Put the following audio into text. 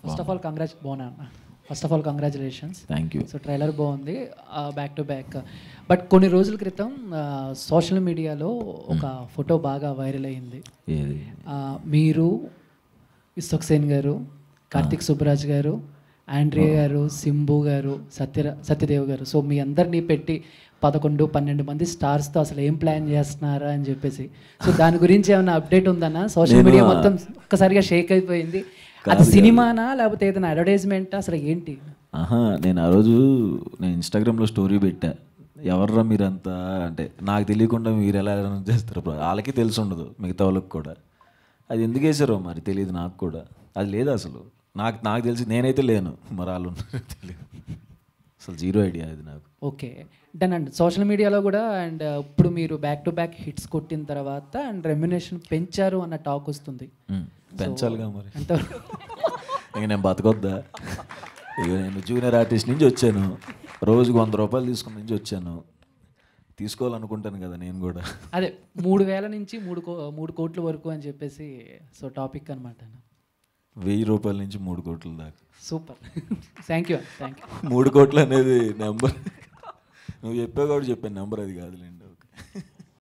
First of all congratulations. Thank you. So trailer బాగుంది, back to back. But కొన్ని రోజుల క్రితం సోషల్ మీడియాలో ఒక ఫోటో బాగా వైరల్ అయింది. ఏది? మీరు, విశ్వక్ సేన్ గారు, కార్తిక్ సుబ్బరాజ్ గారు, ఆండ్రియా గారు, సింబు గారు, సత్యదేవ్ గారు, సో మీ అందరినీ పెట్టి 11-12 మంది స్టార్స్తో అసలు ఏం ప్లాన్ చేస్తున్నారా అని చెప్పేసి, సో దాని గురించి ఏమైనా అప్డేట్ ఉందన్నా? సోషల్ మీడియా మొత్తం ఒక్కసారిగా షేక్ అయిపోయింది. అది సినిమానా లేకపోతే ఏదైనా అడ్వర్టైజ్మెంటా, అసలు ఏంటి? నేను ఆ రోజు ఇన్స్టాగ్రామ్లో స్టోరీ పెట్టా, ఎవర్రా మీరంతా అంటే, నాకు తెలియకుండా మీరు ఎలా చేస్తారు, వాళ్ళకి తెలిసి ఉండదు, మిగతా వాళ్ళకి కూడా. అది ఎందుకు వేసారో మరి తెలియదు నాకు కూడా. అది లేదు అసలు, నాకు తెలిసి నేనైతే లేను, మరి వాళ్ళు తెలియదు, అసలు జీరో ఐడియా అది నాకు. Okay done. అండ్ సోషల్ మీడియాలో కూడా అండ్ ఇప్పుడు మీరు బ్యాక్ టు బ్యాక్ హిట్స్ కొట్టిన తర్వాత అండ్ రెమ్యునేషన్ పెంచారు అన్న టాక్ వస్తుంది. పెంచాలిగా మరి, ఇంక నేను బతకొద్దా? ఇక నేను జూనియర్ ఆర్టిస్ట్ నుంచి వచ్చాను, రోజుకు 100 రూపాయలు తీసుకుని నుంచి వచ్చాను, తీసుకోవాలనుకుంటాను కదా నేను కూడా. అదే 3,000 నుంచి 3 కోట్ల వరకు అని చెప్పేసి సో టాపిక్ అనమాట. 1000 రూపాయల నుంచి 3 కోట్ల దాకా. Super, thank you. 3 కోట్లు అనేది నెంబర్ నువ్వు చెప్పావు కాబట్టి చెప్పాను, నెంబర్ అది కాదులేండి.